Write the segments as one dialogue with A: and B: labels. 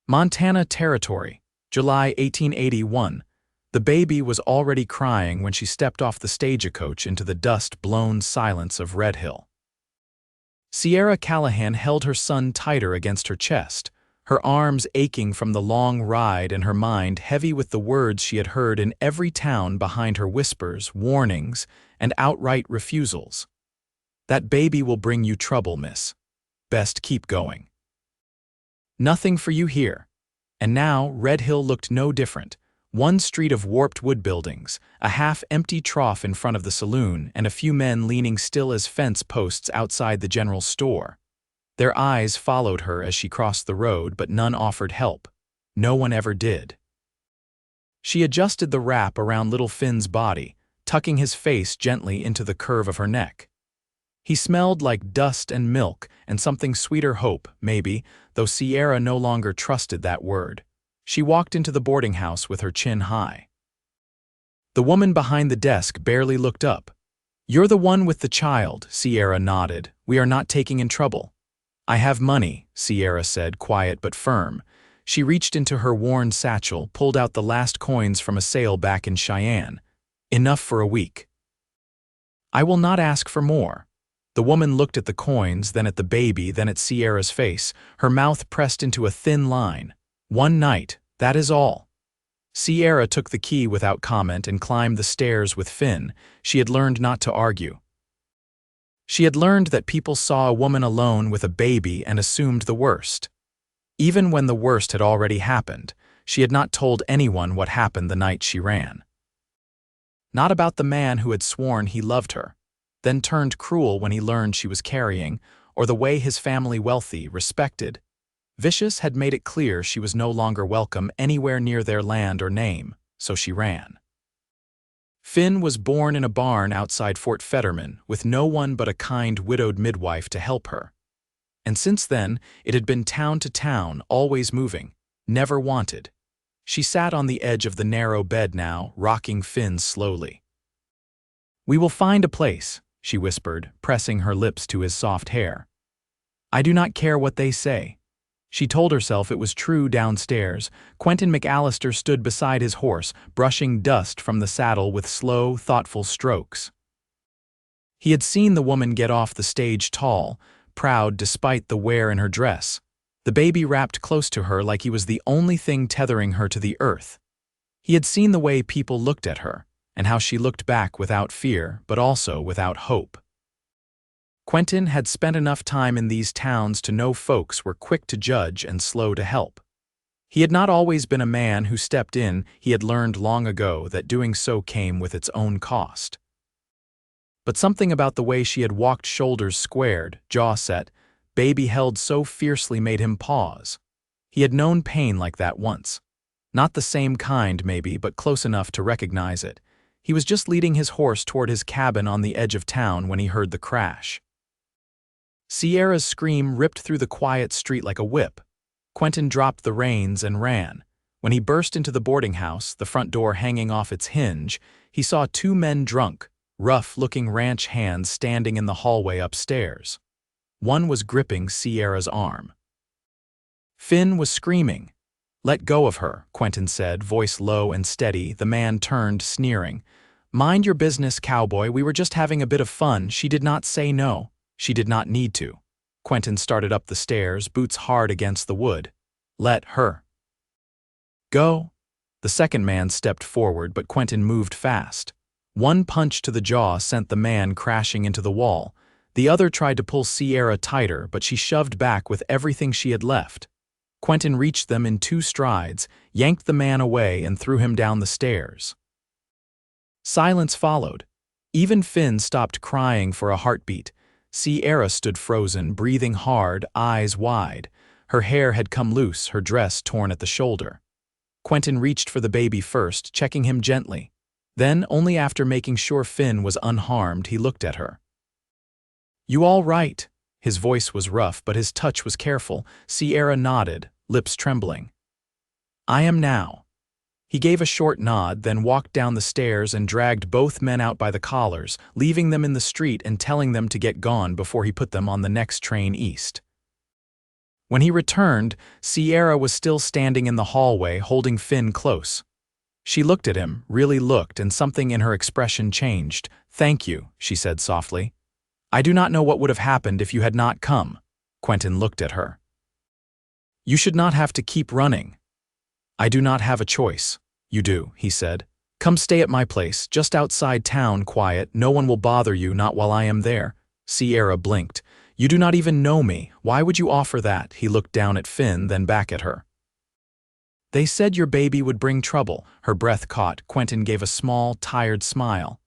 A: Montana Territory, July 1881. The baby was already crying when she stepped off the stagecoach into the dust-blown silence of Red Hill. Sierra Callahan held her son tighter against her chest, her arms aching from the long ride and her mind heavy with the words she had heard in every town behind her whispers, warnings, and outright refusals. "That baby will bring you trouble, miss. Best keep going. Nothing for you here." And now Red Hill looked no different. One street of warped wood buildings, a half-empty trough in front of the saloon, and a few men leaning still as fence posts outside the general store. Their eyes followed her as she crossed the road, but none offered help. No one ever did. She adjusted the wrap around little Finn's body, tucking his face gently into the curve of her neck. He smelled like dust and milk and something sweeter hope, maybe, though Sierra no longer trusted that word. She walked into the boarding house with her chin high. The woman behind the desk barely looked up. "You're the one with the child," Sierra nodded. "We are not taking in trouble." "I have money," Sierra said, quiet but firm. She reached into her worn satchel, pulled out the last coins from a sale back in Cheyenne. "Enough for a week." "I will not ask for more." The woman looked at the coins, then at the baby, then at Sierra's face, her mouth pressed into a thin line. "1 night, that is all." Sierra took the key without comment and climbed the stairs with Finn. She had learned not to argue. She had learned that people saw a woman alone with a baby and assumed the worst. Even when the worst had already happened, she had not told anyone what happened the night she ran. Not about the man who had sworn he loved her, then turned cruel when he learned she was carrying, or the way his family, wealthy, respected, vicious, had made it clear she was no longer welcome anywhere near their land or name, so she ran. Finn was born in a barn outside Fort Fetterman, with no one but a kind widowed midwife to help her. And since then, it had been town to town, always moving, never wanted. She sat on the edge of the narrow bed now, rocking Finn slowly. "We will find a place," she whispered, pressing her lips to his soft hair. "I do not care what they say." She told herself it was true downstairs. Quentin McAllister stood beside his horse, brushing dust from the saddle with slow, thoughtful strokes. He had seen the woman get off the stage tall, proud despite the wear in her dress, the baby wrapped close to her like he was the only thing tethering her to the earth. He had seen the way people looked at her, and how she looked back without fear, but also without hope. Quentin had spent enough time in these towns to know folks were quick to judge and slow to help. He had not always been a man who stepped in. He had learned long ago that doing so came with its own cost. But something about the way she had walked, shoulders squared, jaw set, baby held so fiercely, made him pause. He had known pain like that once. Not the same kind, maybe, but close enough to recognize it. He was just leading his horse toward his cabin on the edge of town when he heard the crash. Sierra's scream ripped through the quiet street like a whip. Quentin dropped the reins and ran. When he burst into the boarding house, the front door hanging off its hinge, he saw 2 men drunk, rough-looking ranch hands standing in the hallway upstairs. One was gripping Sierra's arm. Finn was screaming. "Let go of her," Quentin said, voice low and steady. The man turned, sneering. "Mind your business, cowboy. We were just having a bit of fun." She did not say no. She did not need to. Quentin started up the stairs, boots hard against the wood. "Let her go." The second man stepped forward, but Quentin moved fast. One punch to the jaw sent the man crashing into the wall. The other tried to pull Sierra tighter, but she shoved back with everything she had left. Quentin reached them in 2 strides, yanked the man away, and threw him down the stairs. Silence followed. Even Finn stopped crying for a heartbeat. Sierra stood frozen, breathing hard, eyes wide. Her hair had come loose, her dress torn at the shoulder. Quentin reached for the baby first, checking him gently. Then, only after making sure Finn was unharmed, he looked at her. "You all right?" His voice was rough, but his touch was careful. Sierra nodded, lips trembling. "I am now." He gave a short nod, then walked down the stairs and dragged both men out by the collars, leaving them in the street and telling them to get gone before he put them on the next train east. When he returned, Sierra was still standing in the hallway holding Finn close. She looked at him, really looked, and something in her expression changed. "Thank you," she said softly. "I do not know what would have happened if you had not come." Quentin looked at her. "You should not have to keep running." "I do not have a choice." "You do," he said. "Come stay at my place, just outside town, quiet. No one will bother you, not while I am there." Sierra blinked. "You do not even know me. Why would you offer that?" He looked down at Finn, then back at her. "They said your baby would bring trouble." Her breath caught. Quentin gave a small, tired smile.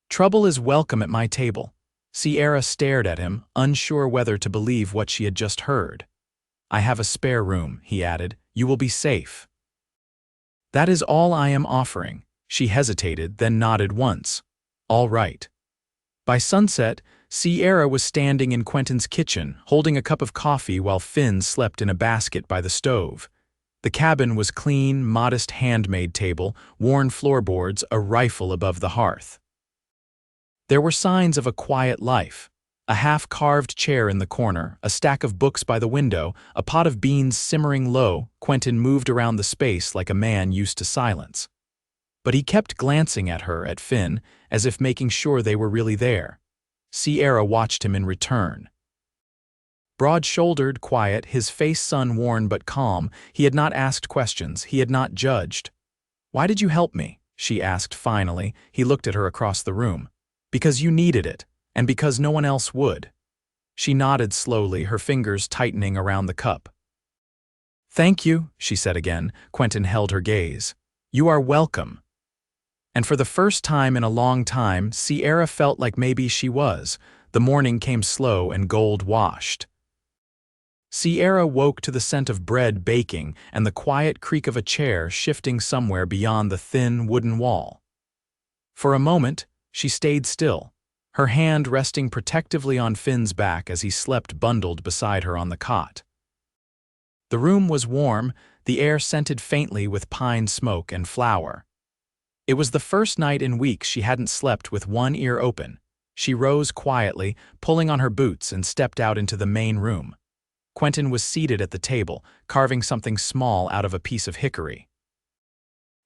A: "Trouble is welcome at my table." Sierra stared at him, unsure whether to believe what she had just heard. "I have a spare room," he added. "You will be safe." "That is all I am offering." She hesitated, then nodded once. "All right." By sunset, Sierra was standing in Quentin's kitchen, holding a cup of coffee while Finn slept in a basket by the stove. The cabin was clean, modest handmade table, worn floorboards, a rifle above the hearth. There were signs of a quiet life. A half-carved chair in the corner, a stack of books by the window, a pot of beans simmering low. Quentin moved around the space like a man used to silence. But he kept glancing at her, at Finn, as if making sure they were really there. Sierra watched him in return. Broad-shouldered, quiet, his face sun-worn but calm, he had not asked questions, he had not judged. "Why did you help me?" she asked finally. He looked at her across the room. "Because you needed it, and because no one else would." She nodded slowly, her fingers tightening around the cup. "Thank you," she said again. Quentin held her gaze. "You are welcome." And for the first time in a long time, Sierra felt like maybe she was. The morning came slow and gold-washed. Sierra woke to the scent of bread baking and the quiet creak of a chair shifting somewhere beyond the thin wooden wall. For a moment, she stayed still, her hand resting protectively on Finn's back as he slept bundled beside her on the cot. The room was warm, the air scented faintly with pine smoke and flour. It was the first night in weeks she hadn't slept with one ear open. She rose quietly, pulling on her boots, and stepped out into the main room. Quentin was seated at the table, carving something small out of a piece of hickory.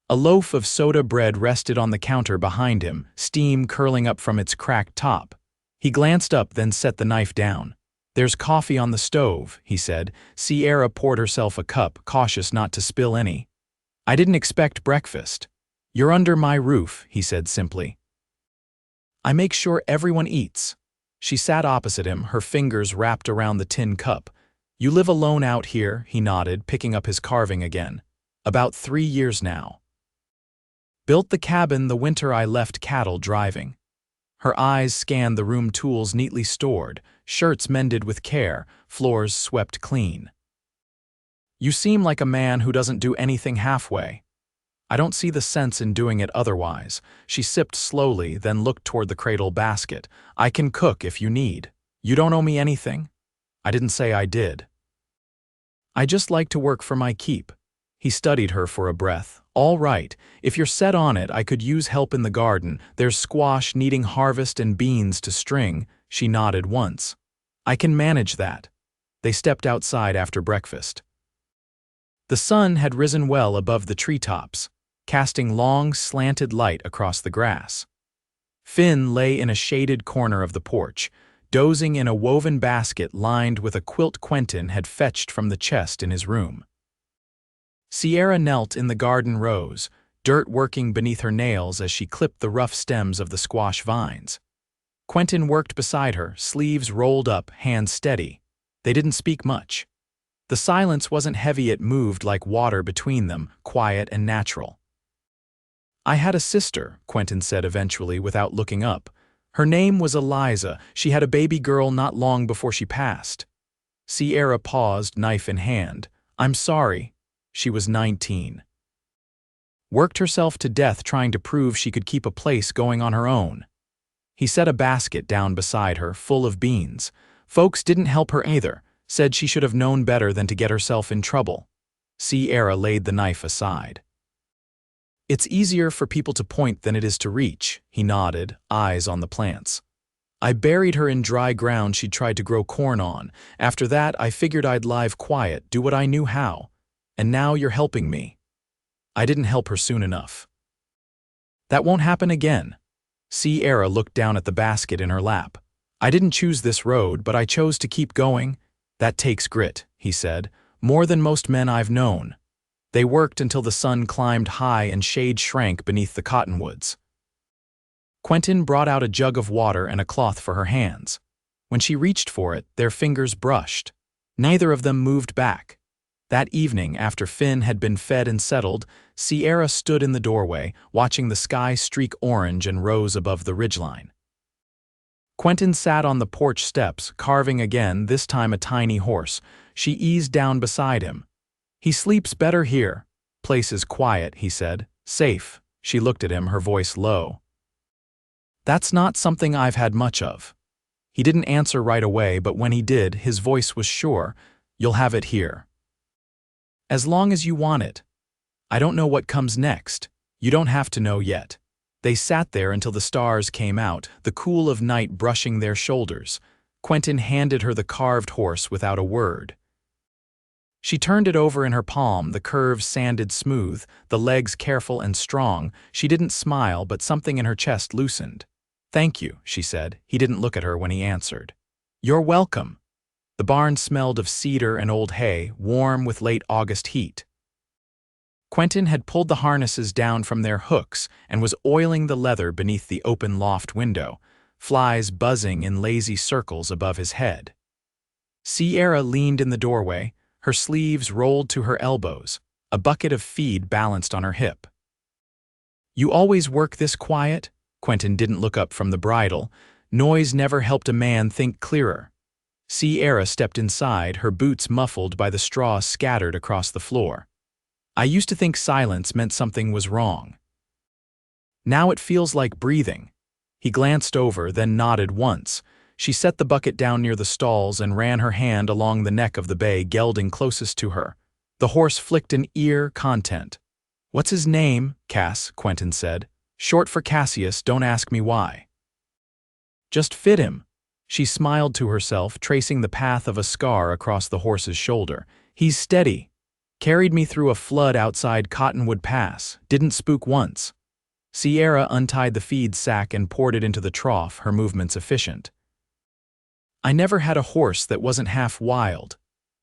A: A loaf of soda bread rested on the counter behind him, steam curling up from its cracked top. He glanced up, then set the knife down. "There's coffee on the stove," he said. Sierra poured herself a cup, cautious not to spill any. "I didn't expect breakfast." "You're under my roof," he said simply. "I make sure everyone eats." She sat opposite him, her fingers wrapped around the tin cup. "You live alone out here," he nodded, picking up his carving again. "About 3 years now. Built the cabin the winter I left cattle driving." Her eyes scanned the room, tools neatly stored, shirts mended with care, floors swept clean. "You seem like a man who doesn't do anything halfway." "I don't see the sense in doing it otherwise." She sipped slowly, then looked toward the cradle basket. "I can cook if you need. You don't owe me anything." "I didn't say I did." "I just like to work for my keep." He studied her for a breath. "All right, if you're set on it, I could use help in the garden. There's squash needing harvest and beans to string." She nodded once. "I can manage that." They stepped outside after breakfast. The sun had risen well above the treetops, casting long, slanted light across the grass. Finn lay in a shaded corner of the porch, dozing in a woven basket lined with a quilt Quentin had fetched from the chest in his room. Sierra knelt in the garden rows, dirt working beneath her nails as she clipped the rough stems of the squash vines. Quentin worked beside her, sleeves rolled up, hands steady. They didn't speak much. The silence wasn't heavy, it moved like water between them, quiet and natural. "I had a sister," Quentin said eventually without looking up. "Her name was Eliza. She had a baby girl not long before she passed." Sierra paused, knife in hand. "I'm sorry." She was 19. Worked herself to death trying to prove she could keep a place going on her own. He set a basket down beside her, full of beans. Folks didn't help her either, said she should have known better than to get herself in trouble. Sierra laid the knife aside. "It's easier for people to point than it is to reach," he nodded, eyes on the plants. I buried her in dry ground she'd tried to grow corn on. After that, I figured I'd live quiet, do what I knew how. And now you're helping me. I didn't help her soon enough. That won't happen again. Sierra looked down at the basket in her lap. I didn't choose this road, but I chose to keep going. That takes grit, he said, more than most men I've known. They worked until the sun climbed high and shade shrank beneath the cottonwoods. Quentin brought out a jug of water and a cloth for her hands. When she reached for it, their fingers brushed. Neither of them moved back. That evening, after Finn had been fed and settled, Sierra stood in the doorway, watching the sky streak orange and rose above the ridgeline. Quentin sat on the porch steps, carving again, this time a tiny horse. She eased down beside him. He sleeps better here. Place is quiet, he said. Safe. She looked at him, her voice low. That's not something I've had much of. He didn't answer right away, but when he did, his voice was sure. You'll have it here. As long as you want it. I don't know what comes next. You don't have to know yet. They sat there until the stars came out, the cool of night brushing their shoulders. Quentin handed her the carved horse without a word. She turned it over in her palm, the curves sanded smooth, the legs careful and strong. She didn't smile, but something in her chest loosened. Thank you, she said. He didn't look at her when he answered. You're welcome. The barn smelled of cedar and old hay, warm with late August heat. Quentin had pulled the harnesses down from their hooks and was oiling the leather beneath the open loft window, flies buzzing in lazy circles above his head. Sierra leaned in the doorway, her sleeves rolled to her elbows, a bucket of feed balanced on her hip. You always work this quiet? Quentin didn't look up from the bridle. Noise never helped a man think clearer. Sierra stepped inside, her boots muffled by the straw scattered across the floor. I used to think silence meant something was wrong. Now it feels like breathing. He glanced over, then nodded once. She set the bucket down near the stalls and ran her hand along the neck of the bay gelding closest to her. The horse flicked an ear, content. What's his name? Cass, Quentin said. Short for Cassius, don't ask me why. Just fit him. She smiled to herself, tracing the path of a scar across the horse's shoulder. He's steady. Carried me through a flood outside Cottonwood Pass. Didn't spook once. Sierra untied the feed sack and poured it into the trough, her movements efficient. I never had a horse that wasn't half wild.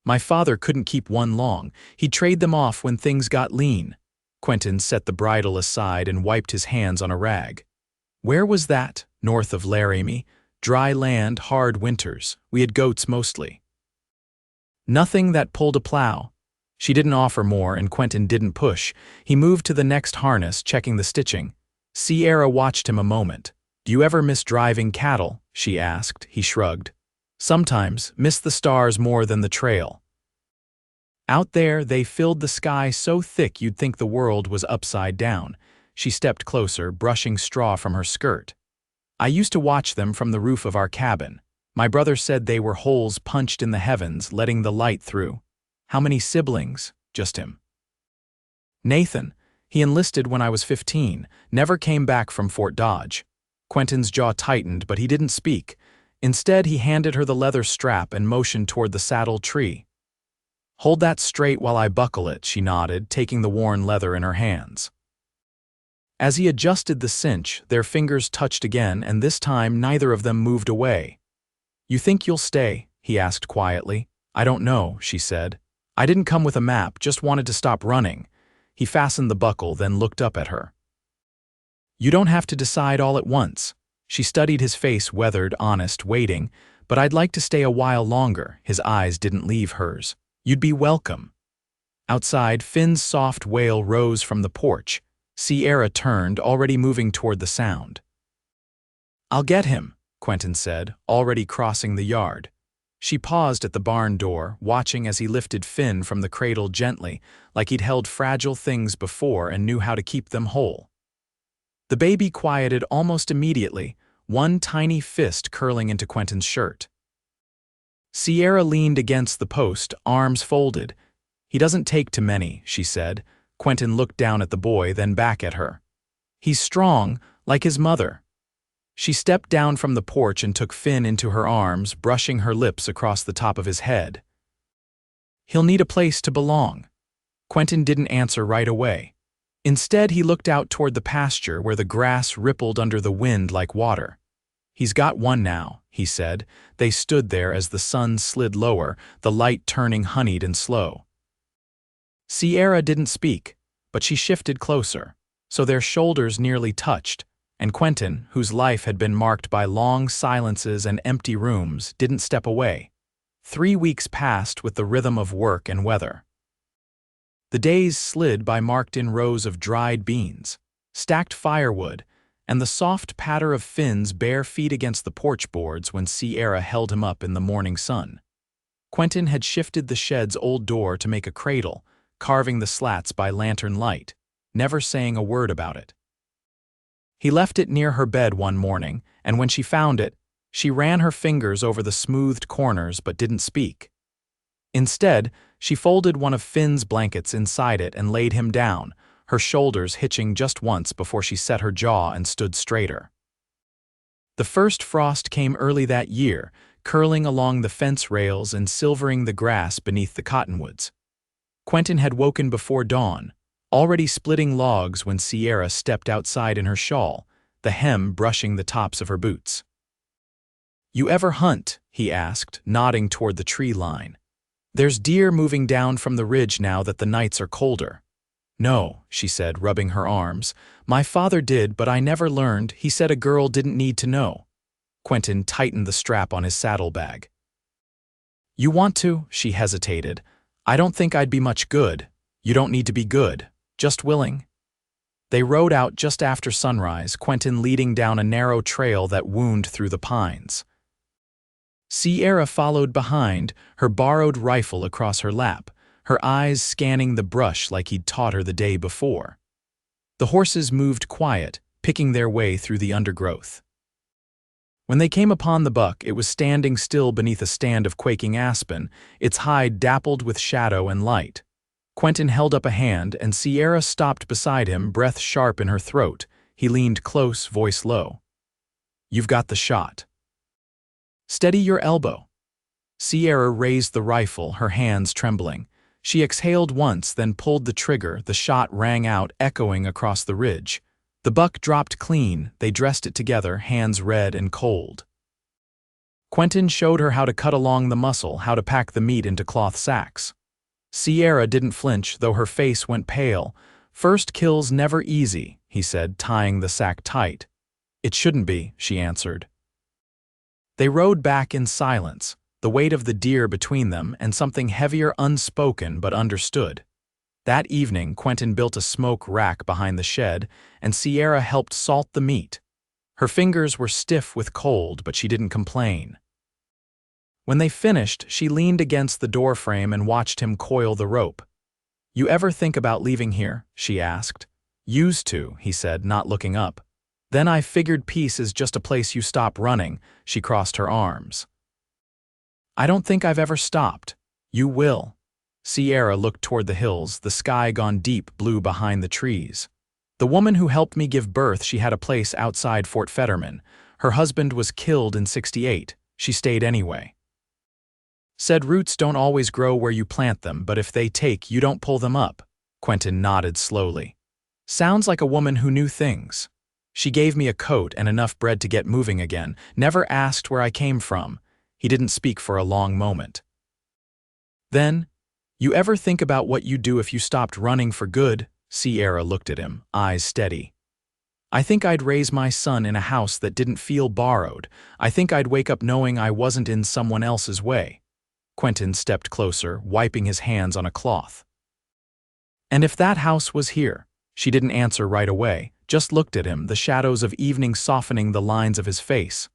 A: My father couldn't keep one long. He'd trade them off when things got lean. Quentin set the bridle aside and wiped his hands on a rag. Where was that? North of Laramie. Dry land, hard winters. We had goats mostly. Nothing that pulled a plow. She didn't offer more, and Quentin didn't push. He moved to the next harness, checking the stitching. Sierra watched him a moment. Do you ever miss driving cattle? She asked. He shrugged. Sometimes, miss the stars more than the trail. Out there, they filled the sky so thick you'd think the world was upside down. She stepped closer, brushing straw from her skirt. I used to watch them from the roof of our cabin. My brother said they were holes punched in the heavens, letting the light through. How many siblings? Just him. Nathan. He enlisted when I was 15, never came back from Fort Dodge. Quentin's jaw tightened, but he didn't speak. Instead, he handed her the leather strap and motioned toward the saddle tree. Hold that straight while I buckle it, she nodded, taking the worn leather in her hands. As he adjusted the cinch, their fingers touched again, and this time neither of them moved away. You think you'll stay? He asked quietly. I don't know, she said. I didn't come with a map, just wanted to stop running. He fastened the buckle, then looked up at her. You don't have to decide all at once. She studied his face, weathered, honest, waiting, but I'd like to stay a while longer. His eyes didn't leave hers. You'd be welcome. Outside, Finn's soft wail rose from the porch. Sierra turned, already moving toward the sound. I'll get him, Quentin said, already crossing the yard. She paused at the barn door, watching as he lifted Finn from the cradle gently, like he'd held fragile things before and knew how to keep them whole. The baby quieted almost immediately, one tiny fist curling into Quentin's shirt. Sierra leaned against the post, arms folded. He doesn't take to many, she said. Quentin looked down at the boy, then back at her. He's strong, like his mother. She stepped down from the porch and took Finn into her arms, brushing her lips across the top of his head. "He'll need a place to belong." Quentin didn't answer right away. Instead, he looked out toward the pasture where the grass rippled under the wind like water. "He's got one now," he said. They stood there as the sun slid lower, the light turning honeyed and slow. Sierra didn't speak, but she shifted closer, so their shoulders nearly touched, and Quentin, whose life had been marked by long silences and empty rooms, didn't step away. 3 weeks passed with the rhythm of work and weather. The days slid by marked in rows of dried beans, stacked firewood, and the soft patter of Finn's bare feet against the porch boards when Sierra held him up in the morning sun. Quentin had shifted the shed's old door to make a cradle, carving the slats by lantern light, never saying a word about it. He left it near her bed one morning, and when she found it, she ran her fingers over the smoothed corners but didn't speak. Instead, she folded one of Finn's blankets inside it and laid him down, her shoulders hitching just once before she set her jaw and stood straighter. The first frost came early that year, curling along the fence rails and silvering the grass beneath the cottonwoods. Quentin had woken before dawn, already splitting logs when Sierra stepped outside in her shawl, the hem brushing the tops of her boots. "You ever hunt?" he asked, nodding toward the tree line. "There's deer moving down from the ridge now that the nights are colder." "No," she said, rubbing her arms. "My father did, but I never learned. He said a girl didn't need to know." Quentin tightened the strap on his saddlebag. "You want to?" She hesitated. "I don't think I'd be much good." "You don't need to be good. Just willing." They rode out just after sunrise, Quentin leading down a narrow trail that wound through the pines. Sierra followed behind, her borrowed rifle across her lap, her eyes scanning the brush like he'd taught her the day before. The horses moved quiet, picking their way through the undergrowth. When they came upon the buck, it was standing still beneath a stand of quaking aspen, its hide dappled with shadow and light. Quentin held up a hand, and Sierra stopped beside him, breath sharp in her throat. He leaned close, voice low. "You've got the shot. Steady your elbow." Sierra raised the rifle, her hands trembling. She exhaled once, then pulled the trigger. The shot rang out, echoing across the ridge. The buck dropped clean. They dressed it together, hands red and cold. Quentin showed her how to cut along the muscle, how to pack the meat into cloth sacks. Sierra didn't flinch, though her face went pale. "First kill's never easy," he said, tying the sack tight. "It shouldn't be," she answered. They rode back in silence, the weight of the deer between them and something heavier unspoken but understood. That evening, Quentin built a smoke rack behind the shed, and Sierra helped salt the meat. Her fingers were stiff with cold, but she didn't complain. When they finished, she leaned against the doorframe and watched him coil the rope. "You ever think about leaving here?" she asked. "Used to," he said, not looking up. "Then I figured peace is just a place you stop running." She crossed her arms. "I don't think I've ever stopped." "You will." Sierra looked toward the hills, the sky gone deep blue behind the trees. "The woman who helped me give birth, she had a place outside Fort Fetterman. Her husband was killed in '68. She stayed anyway. Said roots don't always grow where you plant them, but if they take, you don't pull them up." Quentin nodded slowly. "Sounds like a woman who knew things. She gave me a coat and enough bread to get moving again, never asked where I came from." He didn't speak for a long moment. Then, "You ever think about what you'd do if you stopped running for good?" Sierra looked at him, eyes steady. "I think I'd raise my son in a house that didn't feel borrowed. I think I'd wake up knowing I wasn't in someone else's way." Quentin stepped closer, wiping his hands on a cloth. "And if that house was here?" She didn't answer right away, just looked at him, the shadows of evening softening the lines of his face.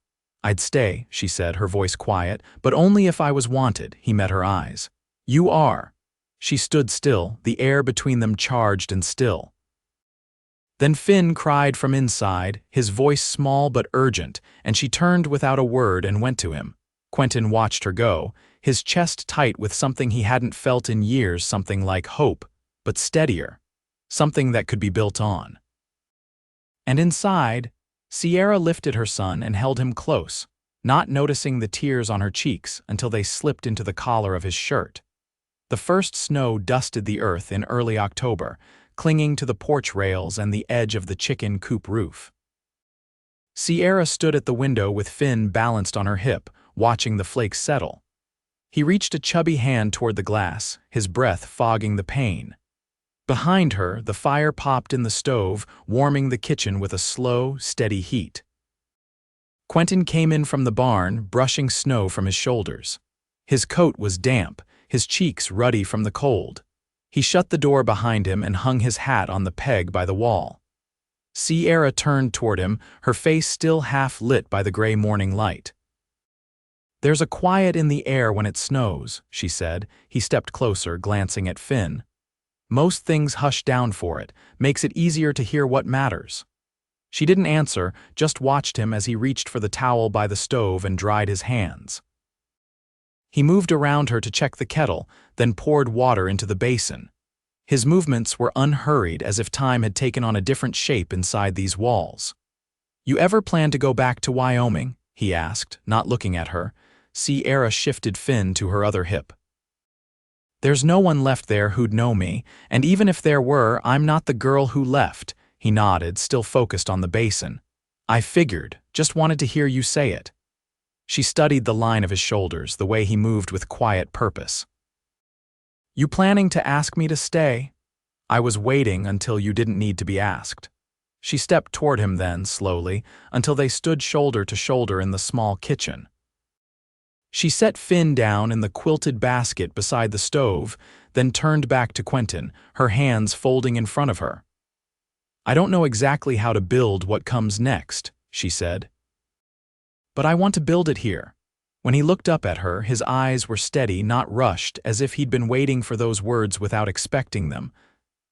A: "I'd stay," she said, her voice quiet, "but only if I was wanted." He met her eyes. "You are." She stood still, the air between them charged and still. Then Finn cried from inside, his voice small but urgent, and she turned without a word and went to him. Quentin watched her go, his chest tight with something he hadn't felt in years, something like hope, but steadier, something that could be built on. And inside, Sierra lifted her son and held him close, not noticing the tears on her cheeks until they slipped into the collar of his shirt. The first snow dusted the earth in early October, clinging to the porch rails and the edge of the chicken coop roof. Sierra stood at the window with Finn balanced on her hip, watching the flakes settle. He reached a chubby hand toward the glass, his breath fogging the pane. Behind her, the fire popped in the stove, warming the kitchen with a slow, steady heat. Quentin came in from the barn, brushing snow from his shoulders. His coat was damp, his cheeks ruddy from the cold. He shut the door behind him and hung his hat on the peg by the wall. Sierra turned toward him, her face still half lit by the gray morning light. "There's a quiet in the air when it snows," she said. He stepped closer, glancing at Finn. "Most things hush down for it, makes it easier to hear what matters." She didn't answer, just watched him as he reached for the towel by the stove and dried his hands. He moved around her to check the kettle, then poured water into the basin. His movements were unhurried, as if time had taken on a different shape inside these walls. "You ever plan to go back to Wyoming?" he asked, not looking at her. Sierra shifted Finn to her other hip. "There's no one left there who'd know me, and even if there were, I'm not the girl who left," he nodded, still focused on the basin. "I figured, just wanted to hear you say it." She studied the line of his shoulders, the way he moved with quiet purpose. "You planning to ask me to stay?" "I was waiting until you didn't need to be asked." She stepped toward him then, slowly, until they stood shoulder to shoulder in the small kitchen. She set Finn down in the quilted basket beside the stove, then turned back to Quentin, her hands folding in front of her. "I don't know exactly how to build what comes next," she said. "But I want to build it here." When he looked up at her, his eyes were steady, not rushed, as if he'd been waiting for those words without expecting them.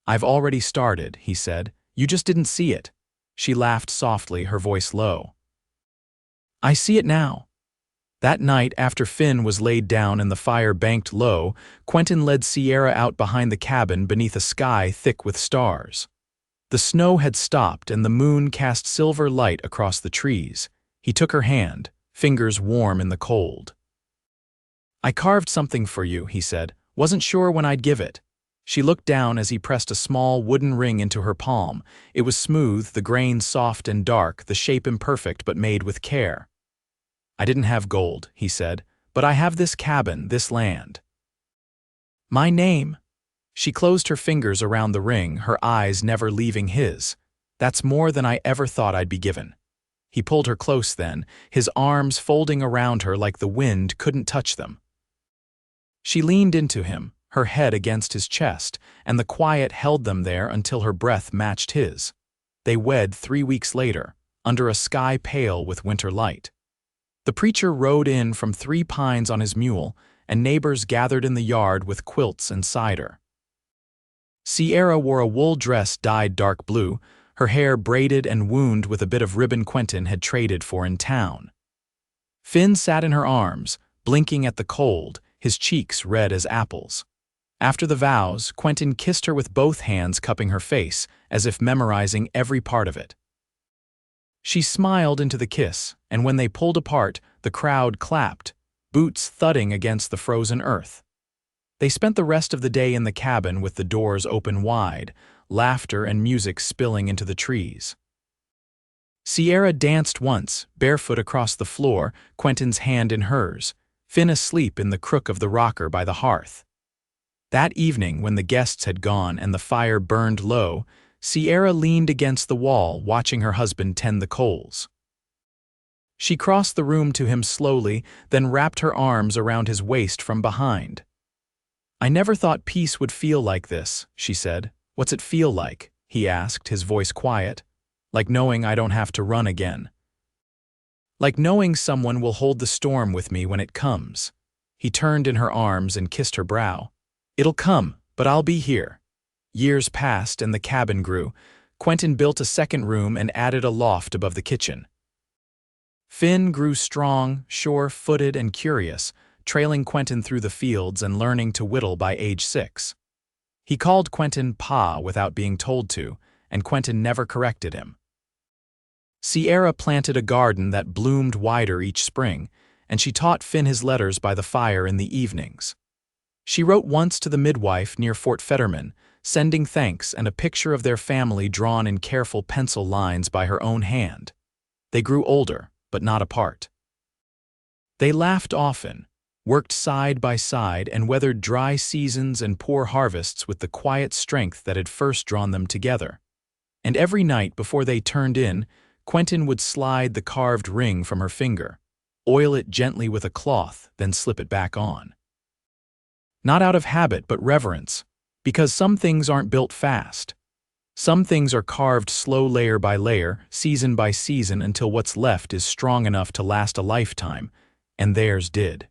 A: "I've already started," he said. "You just didn't see it." She laughed softly, her voice low. "I see it now." That night, after Finn was laid down and the fire banked low, Quentin led Sierra out behind the cabin beneath a sky thick with stars. The snow had stopped and the moon cast silver light across the trees. He took her hand, fingers warm in the cold. "I carved something for you," he said. "Wasn't sure when I'd give it." She looked down as he pressed a small wooden ring into her palm. It was smooth, the grain soft and dark, the shape imperfect but made with care. "I didn't have gold," he said, "but I have this cabin, this land." "My name." She closed her fingers around the ring, her eyes never leaving his. "That's more than I ever thought I'd be given." He pulled her close then, his arms folding around her like the wind couldn't touch them. She leaned into him, her head against his chest, and the quiet held them there until her breath matched his. They wed 3 weeks later, under a sky pale with winter light. The preacher rode in from 3 Pines on his mule, and neighbors gathered in the yard with quilts and cider. Sierra wore a wool dress dyed dark blue, her hair braided and wound with a bit of ribbon Quentin had traded for in town. Finn sat in her arms, blinking at the cold, his cheeks red as apples. After the vows, Quentin kissed her with both hands cupping her face, as if memorizing every part of it. She smiled into the kiss, and when they pulled apart, the crowd clapped, boots thudding against the frozen earth. They spent the rest of the day in the cabin with the doors open wide, laughter and music spilling into the trees. Sierra danced once, barefoot across the floor, Quentin's hand in hers, Finn asleep in the crook of the rocker by the hearth. That evening, when the guests had gone and the fire burned low, Sierra leaned against the wall, watching her husband tend the coals. She crossed the room to him slowly, then wrapped her arms around his waist from behind. "I never thought peace would feel like this," she said. "What's it feel like?" he asked, his voice quiet. "Like knowing I don't have to run again. Like knowing someone will hold the storm with me when it comes." He turned in her arms and kissed her brow. "It'll come, but I'll be here." Years passed and the cabin grew. Quentin built a second room and added a loft above the kitchen. Finn grew strong, sure-footed, and curious, trailing Quentin through the fields and learning to whittle by age 6. He called Quentin Pa without being told to, and Quentin never corrected him. Sierra planted a garden that bloomed wider each spring, and she taught Finn his letters by the fire in the evenings. She wrote once to the midwife near Fort Fetterman, sending thanks and a picture of their family drawn in careful pencil lines by her own hand. They grew older, but not apart. They laughed often, worked side by side, and weathered dry seasons and poor harvests with the quiet strength that had first drawn them together. And every night before they turned in, Quentin would slide the carved ring from her finger, oil it gently with a cloth, then slip it back on. Not out of habit, but reverence, because some things aren't built fast. Some things are carved slow, layer by layer, season by season, until what's left is strong enough to last a lifetime, and theirs did.